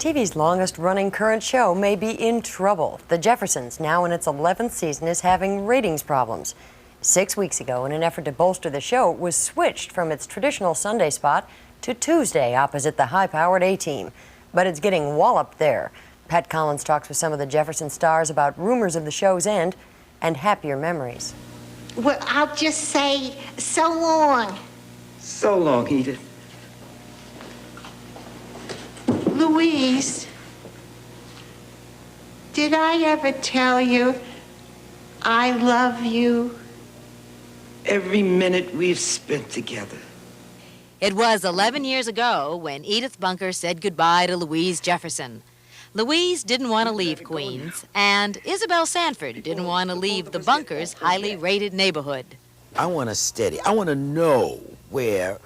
TV's longest-running current show may be in trouble. The Jeffersons, now in its 11th season, is having ratings problems. 6 weeks ago, in an effort to bolster the show, it was switched from its traditional Sunday spot to Tuesday opposite the high-powered A-Team. But it's getting walloped there. Pat Collins talks with some of the Jefferson stars about rumors of the show's end and happier memories. Well, I'll just say, so long. So long, Edith. Louise, did I ever tell you I love you? Every minute we've spent together. It was 11 years ago when Edith Bunker said goodbye to Louise Jefferson. Louise didn't want to leave Queens, and Isabel Sanford didn't want to leave the Bunkers' highly rated neighborhood. I want to steady. I want to know where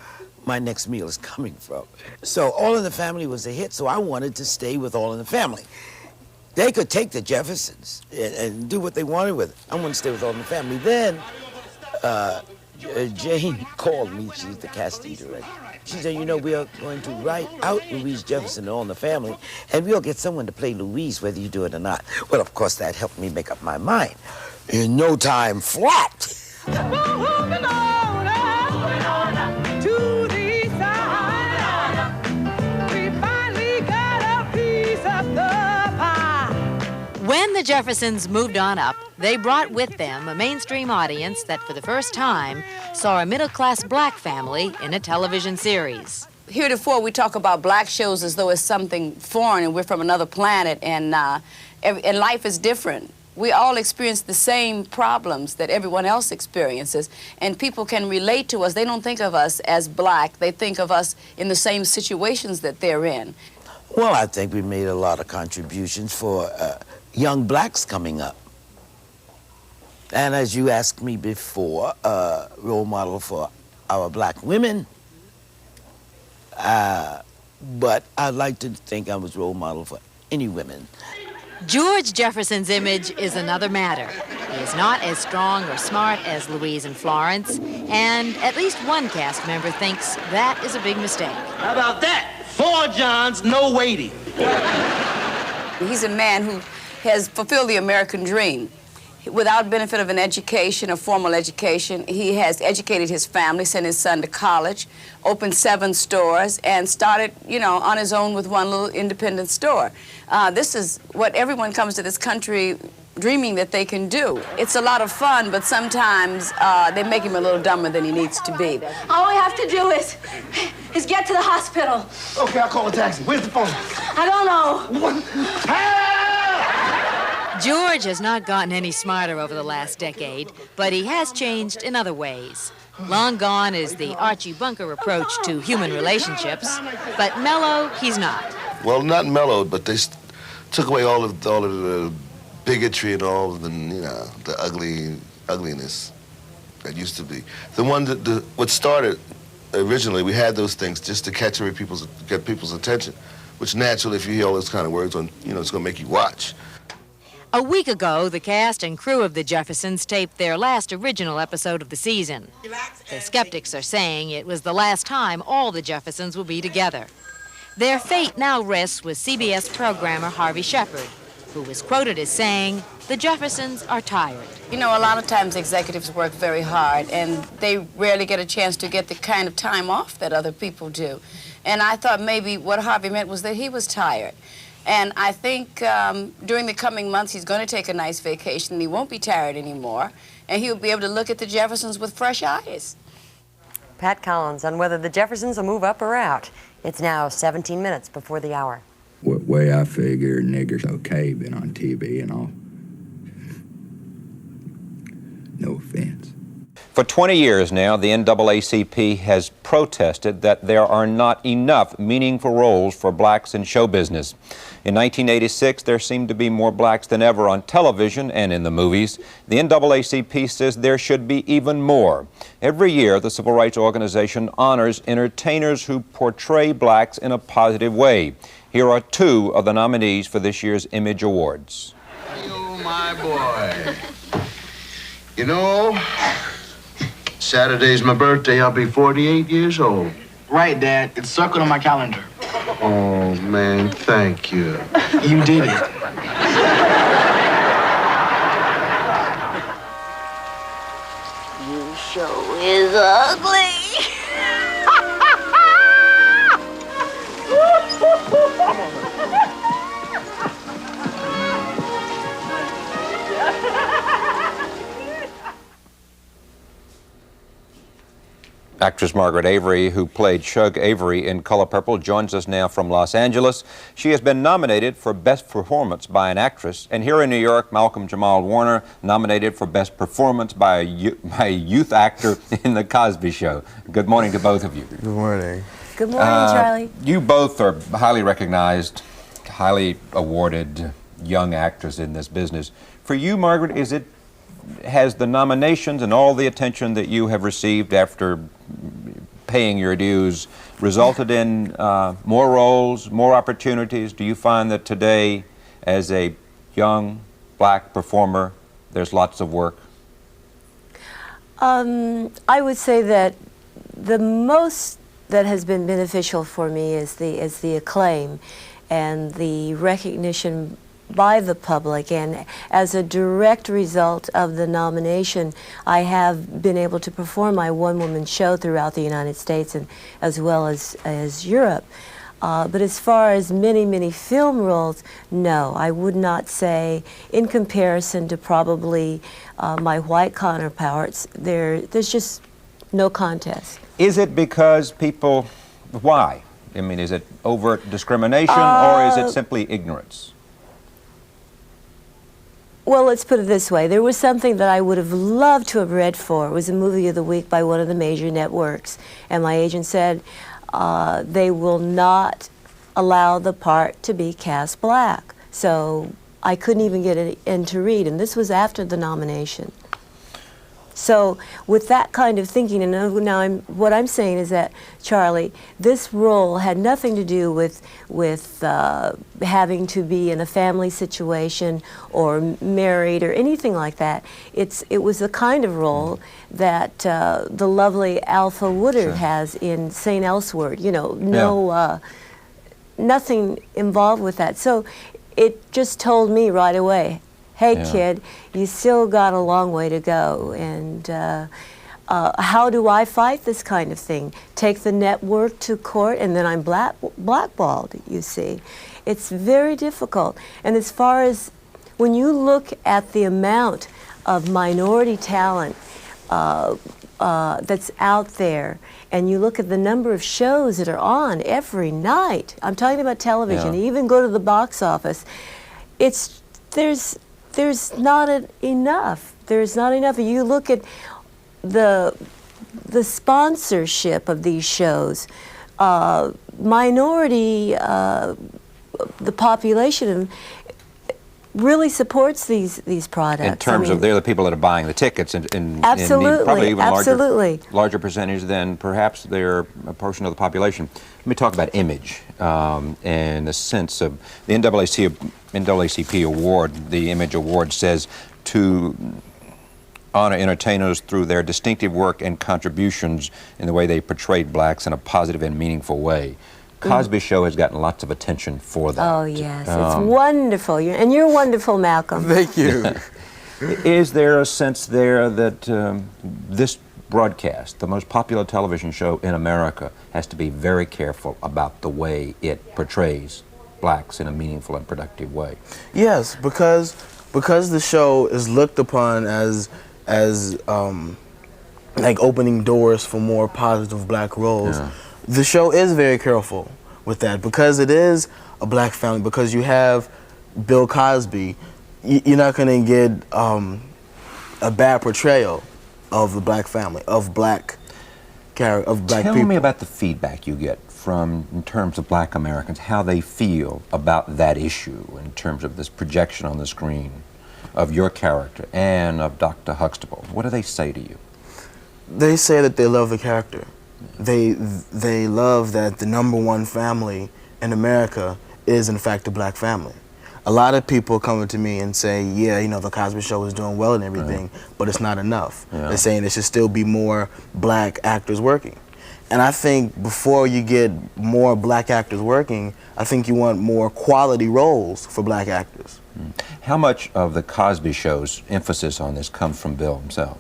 my next meal is coming from. So All in the Family was a hit, so I wanted to stay with All in the Family. They could take the Jeffersons and do what they wanted with it. I want to stay with All in the Family. Then Jane called me. She's the casting director. She said, you know, we are going to write out Louise Jefferson and All in the Family, and we'll get someone to play Louise, whether you do it or not. Well, of course, that helped me make up my mind. In no time flat. When the Jeffersons moved on up, they brought with them a mainstream audience that for the first time saw a middle-class black family in a television series. Heretofore, we talk about black shows as though it's something foreign and we're from another planet, and life is different. We all experience the same problems that everyone else experiences, and people can relate to us. They don't think of us as black. They think of us in the same situations that they're in. Well, I think we made a lot of contributions for young blacks coming up. And as you asked me before, role model for our black women. But I'd like to think I was role model for any women. George Jefferson's image is another matter. He is not as strong or smart as Louise and Florence, and at least one cast member thinks that is a big mistake. How about that? 4 Johns, no waiting. He's a man who has fulfilled the American dream. Without benefit of an education, a formal education, he has educated his family, sent his son to college, opened 7 stores, and started, you know, on his own with one little independent store. This is what everyone comes to this country dreaming that they can do. It's a lot of fun, but sometimes they make him a little dumber than he needs to be. All we have to do is get to the hospital. Okay, I'll call a taxi. Where's the phone? I don't know. What? Help! George has not gotten any smarter over the last decade, but he has changed in other ways. Long gone is the Archie Bunker approach to human relationships, but mellow he's not. Well, not mellow, but they took away all of the bigotry and all of the, you know, the ugliness that used to be. The one that what started originally, we had those things just to get people's attention, which naturally, if you hear all those kind of words, on, you know, it's going to make you watch. A week ago, the cast and crew of the Jeffersons taped their last original episode of the season. The skeptics are saying it was the last time all the Jeffersons will be together. Their fate now rests with CBS programmer Harvey Shepard, who was quoted as saying, "The Jeffersons are tired." You know, a lot of times executives work very hard, and they rarely get a chance to get the kind of time off that other people do. And I thought maybe what Harvey meant was that he was tired. And I think during the coming months, he's going to take a nice vacation, and he won't be tired anymore, and he'll be able to look at the Jeffersons with fresh eyes. Pat Collins on whether the Jeffersons will move up or out. It's now 17 minutes before the hour. What way I figure niggers okay been on TV and all. No offense. For 20 years now, the NAACP has protested that there are not enough meaningful roles for blacks in show business. In 1986, there seemed to be more blacks than ever on television and in the movies. The NAACP says there should be even more. Every year, the civil rights organization honors entertainers who portray blacks in a positive way. Here are 2 of the nominees for this year's Image Awards. Oh, my boy. You know, Saturday's my birthday. I'll be 48 years old. Right, Dad. It's circled on my calendar. Oh, man, thank you. You did it. You show is ugly. Actress Margaret Avery, who played Shug Avery in Color Purple, joins us now from Los Angeles. She has been nominated for Best Performance by an Actress. And here in New York, Malcolm Jamal Warner, nominated for Best Performance by a youth actor in The Cosby Show. Good morning to both of you. Good morning. Good morning, Charlie. You both are highly recognized, highly awarded young actors in this business. For you, Margaret, has the nominations and all the attention that you have received after paying your dues resulted in more roles, more opportunities? Do you find that today, as a young black performer, there's lots of work? I would say that the most that has been beneficial for me is the acclaim and the recognition by the public, and as a direct result of the nomination, I have been able to perform my one-woman show throughout the United States and as well as Europe. But as far as many film roles, no, I would not say, in comparison to probably my white counterparts, there's just no contest. Is it because people, why? I mean, is it overt discrimination or is it simply ignorance? Well, let's put it this way. There was something that I would have loved to have read for. It was a movie of the week by one of the major networks. And my agent said they will not allow the part to be cast black. So I couldn't even get it in to read. And this was after the nomination. So with that kind of thinking, and now what I'm saying is that, Charlie, this role had nothing to do with having to be in a family situation or married or anything like that. It was the kind of role that the lovely Alpha Woodard has in St. Elsewhere. You know, nothing involved with that. So it just told me right away, hey, kid, you still got a long way to go. And how do I fight this kind of thing? Take the network to court, and then I'm blackballed, you see. It's very difficult. And as far as when you look at the amount of minority talent that's out there, and you look at the number of shows that are on every night, I'm talking about television, even go to the box office, there's not enough. There's not enough. You look at the sponsorship of these shows, minority, the population really supports these products. In terms of they're the people that are buying the tickets, and probably even larger percentage than perhaps they're a portion of the population. Let me talk about image and the sense of the NAACP award. The Image Award says to honor entertainers through their distinctive work and contributions in the way they portrayed blacks in a positive and meaningful way. Cosby Show has gotten lots of attention for that. Oh, yes. It's wonderful. And you're wonderful, Malcolm. Thank you. Is there a sense there that this broadcast, the most popular television show in America, has to be very careful about the way it portrays blacks in a meaningful and productive way? Yes, because the show is looked upon as like opening doors for more positive black roles. Yeah. The show is very careful with that because it is a black family. Because you have Bill Cosby, you're not going to get a bad portrayal of the black family, of black people. Tell me about the feedback you get in terms of black Americans, how they feel about that issue in terms of this projection on the screen of your character and of Dr. Huxtable. What do they say to you? They say that they love the character. They love that the #1 family in America is in fact a black family. A lot of people come to me and say, yeah, you know, the Cosby Show is doing well and everything, but it's not enough. They're saying there should still be more black actors working. And I think before you get more black actors working, I think you want more quality roles for black actors. How much of the Cosby Show's emphasis on this comes from Bill himself?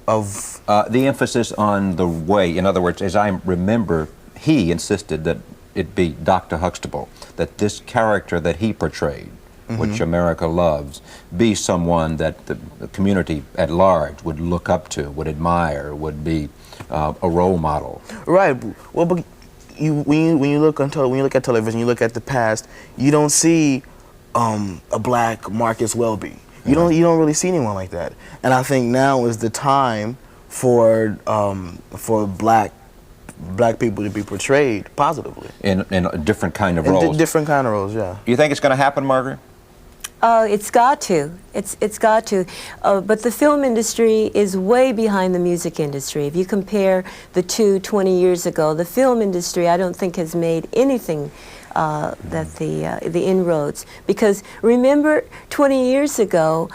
Of? The emphasis on the way, in other words, as I remember, he insisted that it be Dr. Huxtable, that this character that he portrayed, which America loves, be someone that the community at large would look up to, would admire, would be a role model. Right. Well, but when you look at television, you look at the past, you don't see a black Marcus Welby. You don't really see anyone like that. And I think now is the time for black people to be portrayed positively. In a different kind of roles. Different kind of roles, yeah. You think it's going to happen, Margaret? It's got to. It's got to. But the film industry is way behind the music industry. If you compare the two 20 years ago, the film industry, I don't think, has made anything that the inroads. Because remember, 20 years ago,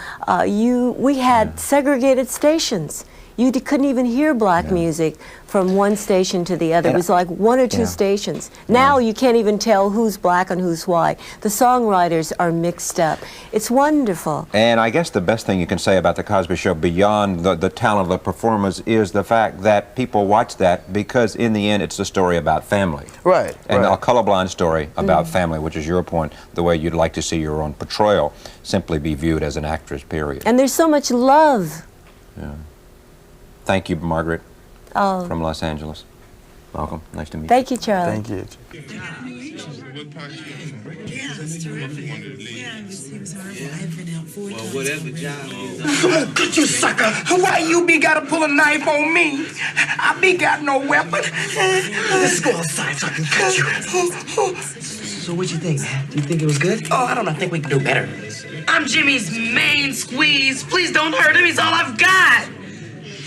we had segregated stations. You couldn't even hear black music from one station to the other. It was like one or two stations. Now you can't even tell who's black and who's white. The songwriters are mixed up. It's wonderful. And I guess the best thing you can say about The Cosby Show, beyond the talent of the performers, is the fact that people watch that because in the end it's a story about family. Right. And a colorblind story about family, which is your point, the way you'd like to see your own portrayal simply be viewed as an actress, period. And there's so much love. Yeah. Thank you, Margaret, from Los Angeles. Welcome. Nice to meet you. Thank you, Charlie. Thank you. Well, whatever job oh, could you, sucker? Why you be gotta pull a knife on me? I be got no weapon. Let's go outside so I can cut you. So what you think, man? Do you think it was good? Oh, I don't know. I think we can do better. I'm Jimmy's main squeeze. Please don't hurt him. He's all I've got.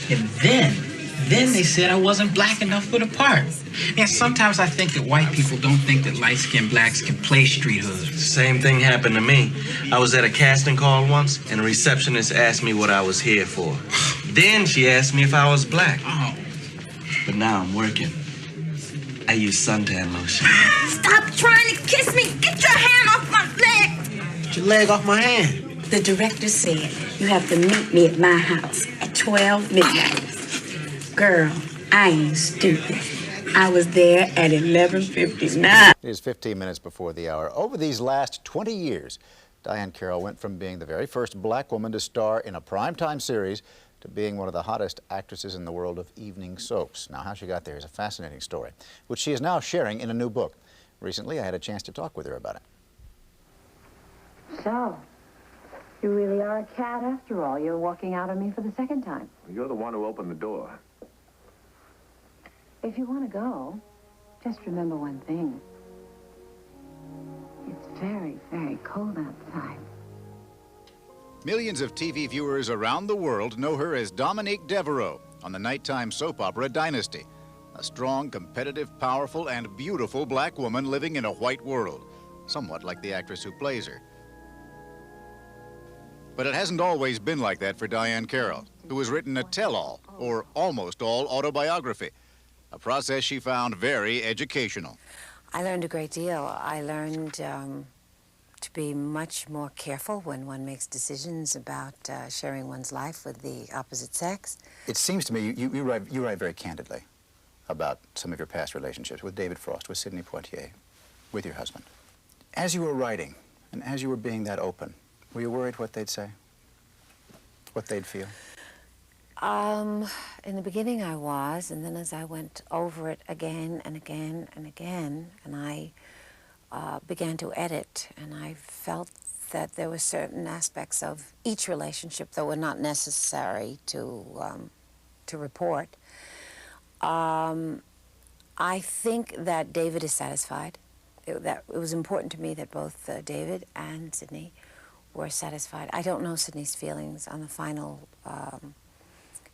And then they said I wasn't black enough for the part. Yeah, sometimes I think that white people don't think that light-skinned blacks can play street hood. Same thing happened to me. I was at a casting call once, and the receptionist asked me what I was here for. Then she asked me if I was black. Oh. But now I'm working. I use suntan lotion. Stop trying to kiss me. Get your hand off my leg. Get your leg off my hand. The director said you have to meet me at my house at 12 midnight. Girl, I ain't stupid. I was there at 11:59. It is 15 minutes before the hour. Over these last 20 years, Diane Carroll went from being the very first black woman to star in a primetime series to being one of the hottest actresses in the world of evening soaps. Now, how she got there is a fascinating story, which she is now sharing in a new book. Recently, I had a chance to talk with her about it. So, you really are a cat after all. You're walking out on me for the second time. You're the one who opened the door. If you want to go, just remember one thing. It's very, very cold outside. Millions of TV viewers around the world know her as Dominique Devereaux on the nighttime soap opera Dynasty. A strong, competitive, powerful, and beautiful black woman living in a white world, somewhat like the actress who plays her. But it hasn't always been like that for Diane Carroll, who has written a tell-all, or almost all, autobiography, a process she found very educational. I learned a great deal. I learned to be much more careful when one makes decisions about sharing one's life with the opposite sex. It seems to me you write very candidly about some of your past relationships with David Frost, with Sidney Poitier, with your husband. As you were writing, and as you were being that open, were you worried what they'd say? What they'd feel? In the beginning I was, and then as I went over it again and again and again, and I began to edit, and I felt that there were certain aspects of each relationship that were not necessary to report. I think that David is satisfied. It was important to me that both David and Sidney were satisfied. I don't know Sidney's feelings on the final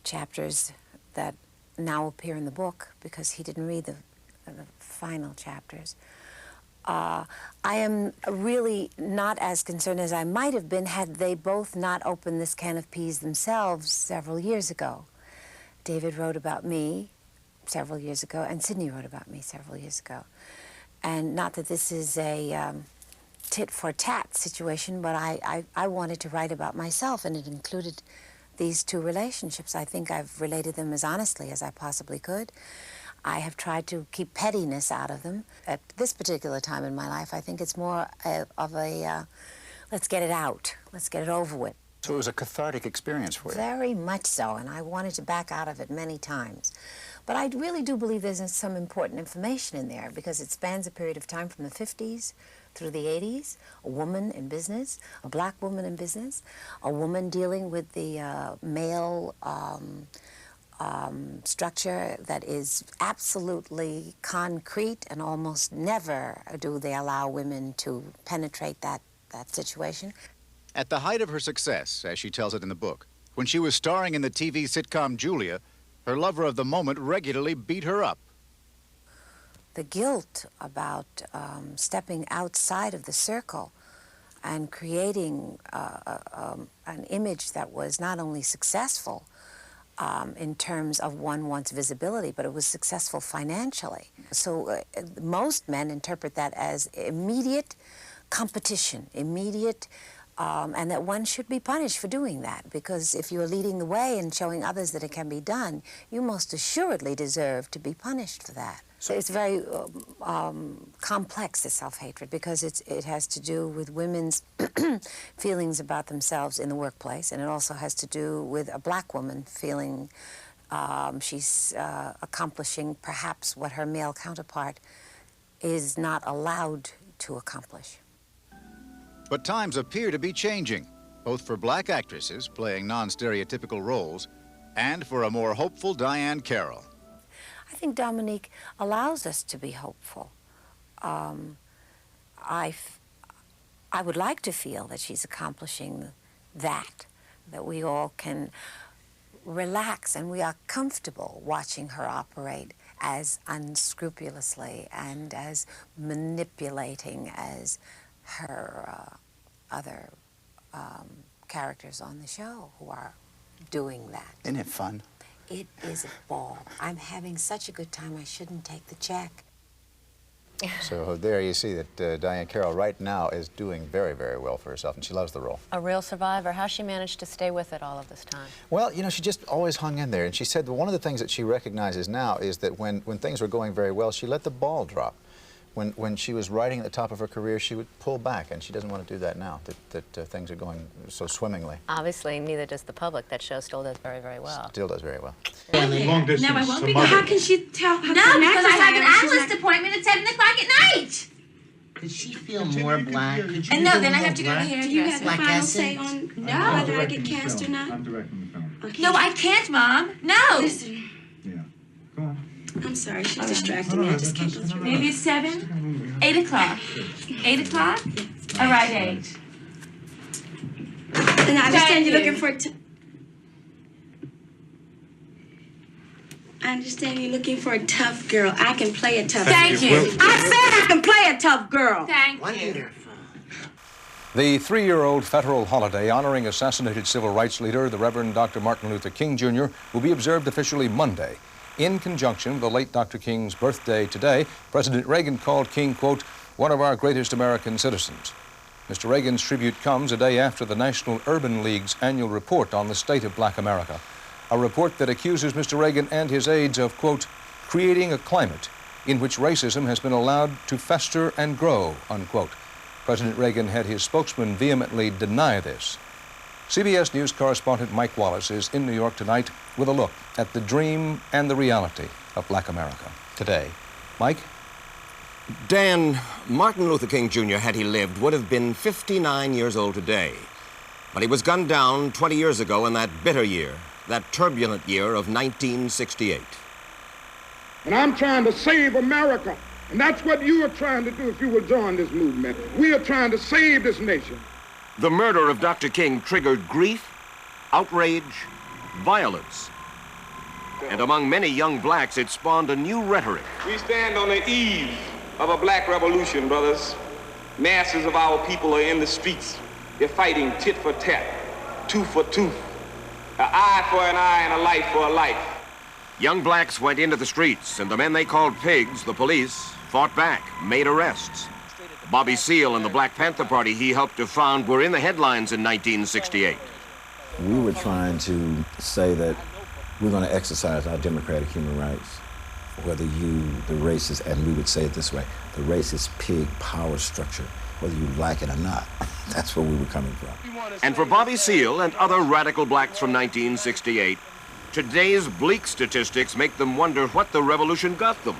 chapters that now appear in the book because he didn't read the final chapters. I am really not as concerned as I might have been had they both not opened this can of peas themselves several years ago. David wrote about me several years ago, and Sydney wrote about me several years ago. And not that this is a tit-for-tat situation, but I wanted to write about myself, and it included these two relationships. I think I've related them as honestly as I possibly could. I have tried to keep pettiness out of them. At this particular time in my life, I think it's more of a, let's get it out, let's get it over with. So it was a cathartic experience for you? Very much so, and I wanted to back out of it many times. But I really do believe there's some important information in there, because it spans a period of time from the 50s through the 80s, a woman in business, a black woman in business, a woman dealing with the male structure that is absolutely concrete, and almost never do they allow women to penetrate that situation. At the height of her success, as she tells it in the book, when she was starring in the TV sitcom Julia, her lover of the moment regularly beat her up. The guilt about stepping outside of the circle and creating an image that was not only successful in terms of one's visibility, but it was successful financially. So most men interpret that as immediate competition, immediate, and that one should be punished for doing that, because if you're leading the way and showing others that it can be done, you most assuredly deserve to be punished for that. So it's very complex, this self-hatred, because it has to do with women's feelings about themselves in the workplace, and it also has to do with a black woman feeling she's accomplishing perhaps what her male counterpart is not allowed to accomplish. But times appear to be changing, both for black actresses playing non-stereotypical roles and for a more hopeful Diane Carroll. I think Dominique allows us to be hopeful. I would like to feel that she's accomplishing that we all can relax and we are comfortable watching her operate as unscrupulously and as manipulating as her other characters on the show who are doing that. Isn't it fun? It is a ball. I'm having such a good time, I shouldn't take the check. So there you see that Diane Carroll right now is doing very, very well for herself, and she loves the role. A real survivor. How she managed to stay with it all of this time? Well, you know, she just always hung in there, and she said that one of the things that she recognizes now is that when things were going very well, she let the ball drop. When she was writing at the top of her career, she would pull back, and she doesn't want to do that now, that things are going so swimmingly. Obviously, neither does the public. That show still does very, very well. Still does very well. Long distance. No, I won't be. How can she tell? No, because I have an analyst appointment at 7 o'clock at night. Could she feel more black? And no, then I have to go to the hairdresser. Do you have the Black final acid? say on whether I get cast or not? I'm directing the film. Okay. No, I can't, Mom. No. Listen. Yeah. Go on. I'm sorry, she's distracting me. I just can't go through. Maybe it's 7? 8 o'clock. 8 o'clock? All right, 8. And I understand you're looking for I understand you're looking for a tough girl. I can play a tough girl. Thank you. I said I can play a tough girl. Thank you. Wonderful. The 3-year-old federal holiday honoring assassinated civil rights leader, the Reverend Dr. Martin Luther King Jr., will be observed officially Monday. In conjunction with the late Dr. King's birthday today, President Reagan called King, quote, one of our greatest American citizens. Mr. Reagan's tribute comes a day after the National Urban League's annual report on the state of black America, a report that accuses Mr. Reagan and his aides of, quote, creating a climate in which racism has been allowed to fester and grow, unquote. President Reagan had his spokesman vehemently deny this. CBS News correspondent Mike Wallace is in New York tonight with a look at the dream and the reality of black America. Today, Mike? Dan, Martin Luther King Jr., had he lived, would have been 59 years old today. But he was gunned down 20 years ago in that bitter year, that turbulent year of 1968. And I'm trying to save America. And that's what you are trying to do if you will join this movement. We are trying to save this nation. The murder of Dr. King triggered grief, outrage, violence. And among many young blacks, it spawned a new rhetoric. We stand on the eve of a black revolution, brothers. Masses of our people are in the streets. They're fighting tit for tat, tooth for tooth, an eye for an eye and a life for a life. Young blacks went into the streets, and the men they called pigs, the police, fought back, made arrests. Bobby Seale and the Black Panther Party he helped to found were in the headlines in 1968. We were trying to say that we're going to exercise our democratic human rights, whether the racist, and we would say it this way, the racist pig power structure, whether you like it or not. That's where we were coming from. And for Bobby Seale and other radical blacks from 1968, today's bleak statistics make them wonder what the revolution got them.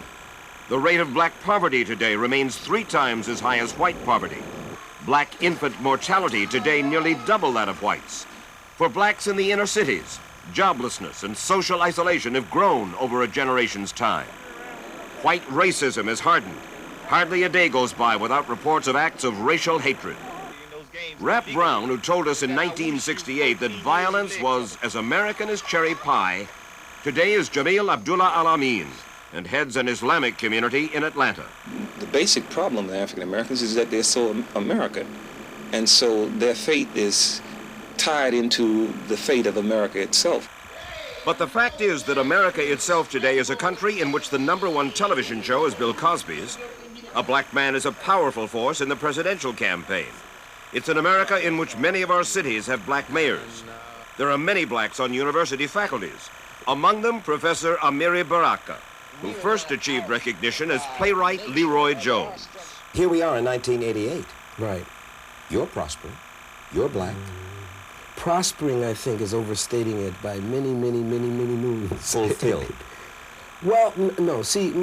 The rate of black poverty today remains 3 times as high as white poverty. Black infant mortality today nearly double that of whites. For blacks in the inner cities, joblessness and social isolation have grown over a generation's time. White racism has hardened. Hardly a day goes by without reports of acts of racial hatred. Rap Brown, who told us in 1968 that violence was as American as cherry pie, today is Jamil Abdullah Al-Amin and heads an Islamic community in Atlanta. The basic problem with African Americans is that they're so American, and so their fate is tied into the fate of America itself. But the fact is that America itself today is a country in which the #1 television show is Bill Cosby's. A black man is a powerful force in the presidential campaign. It's an America in which many of our cities have black mayors. There are many blacks on university faculties, among them Professor Amiri Baraka, who first achieved recognition as playwright Leroy Jones. Here we are in 1988. Right. You're prospering. You're black. Prospering, I think, is overstating it by many, many, many, many moons. Fulfilled. Well, no. See,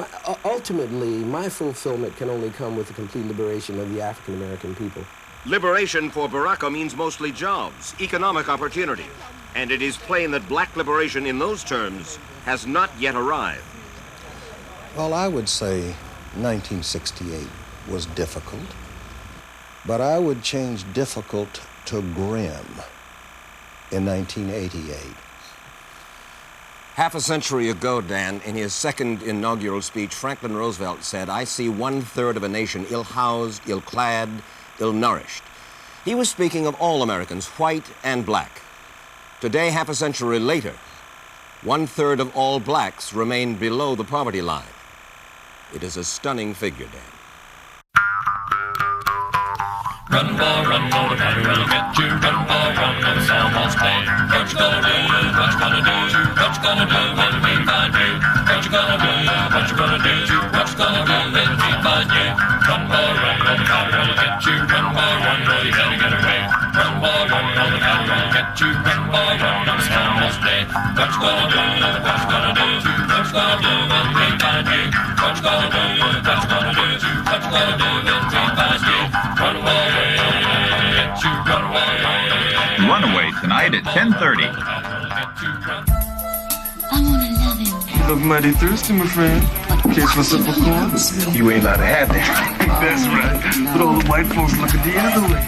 ultimately, my fulfillment can only come with the complete liberation of the African American people. Liberation for Baraka means mostly jobs, economic opportunity. And it is plain that black liberation in those terms has not yet arrived. Well, I would say 1968 was difficult, but I would change difficult to grim in 1988. Half a century ago, Dan, in his second inaugural speech, Franklin Roosevelt said, "I see 1/3 of a nation ill-housed, ill-clad, ill-nourished." He was speaking of all Americans, white and black. Today, half a century later, 1/3 of all blacks remain below the poverty line. It is a stunning figure, Dan. Run, boy, the battery will get you. Run, boy, run, the song won't play. What you gonna do? What you gonna do? What you gonna do when we find you? What you gonna do? What you gonna do? What you gonna do when we find you? Run, boy, run, the battery will get you. Run, boy, run, you better get away. Run, boy, run, the battery will get you. Run, boy, run, the song won't play. What you gonna do? What you gonna do? What you gonna do when we find you? What you gonna do? What you gonna do? What you gonna do when we find you? Run away. Runaway tonight at 10:30. I wanna love him. You look mighty thirsty, my friend. Care for some corn? You ain't allowed to have that. That's right. But all the white folks looking the other way.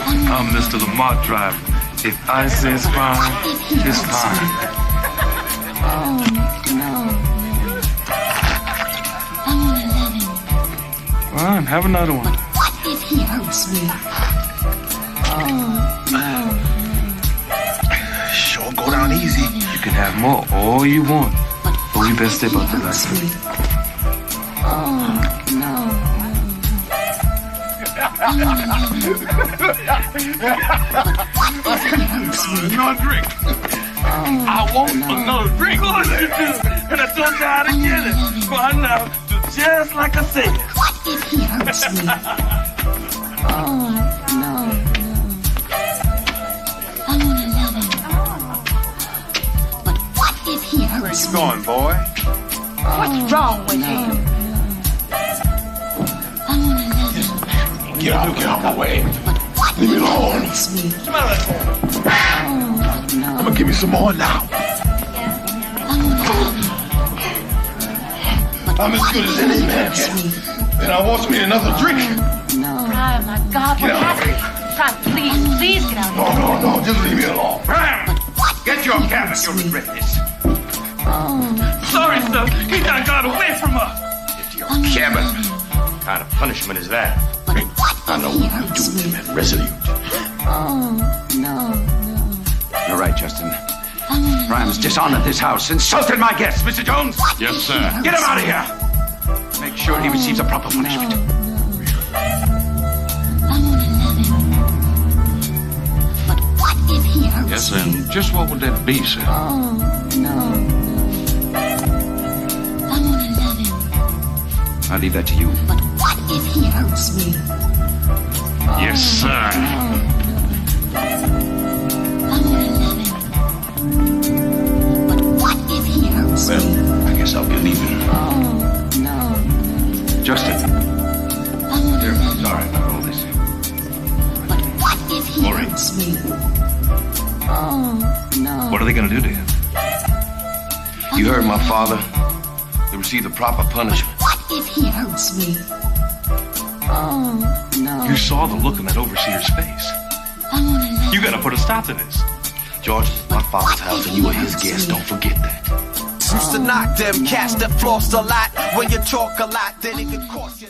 I'm Mr. Lamont Driver. If I say it's fine, it's fine. Oh, no. I wanna love him. Fine, have another one. What if he hurts me? Oh, no. Sure, go down easy. You can have more all you want, but we better step up the line. Oh, no. Another drink. I want another drink. And I told you how to get it. But now, do just like I said. What if he hurts me? Oh, no. I wanna love him. But what if he hurts me? Where you going, boy? What's wrong with him? I wanna love him. Get out my way. Leave me alone. I'm gonna give you some more now. I'm as good as any man can. And I want me another drink. Brian, my God, what happened? Brian, please get out of here. No, just leave me alone. Brian, get your cabin. You'll regret this. Sorry, sir. He done got away from us. Get your cabin. What kind of punishment is that? I know what you do, man. Resolute. Oh, no. You're right, Justin. Brian has dishonored this house, insulted my guests. Mr. Jones? Yes, sir. Get him out of here! Make sure he receives a proper punishment. But what if he hurts Yes, and just what would that be, sir? Oh, no. I want to love him. I leave that to you. But what if he hurts me? Yes, sir. Well, I guess I'll be leaving. Oh, no. Justin. Dear, I'm sorry about all this. But what if he hurts me? Oh, no. What are they going to do to him? You heard my father. They receive the proper punishment. What if he hurts me? Oh, no. You saw the look on that overseer's face. I want to love You got to put a stop to this. George, this is my father's house, and you are his guest. Don't forget that. Used to knock them cats that floss a lot. When you talk a lot, then it could cost you.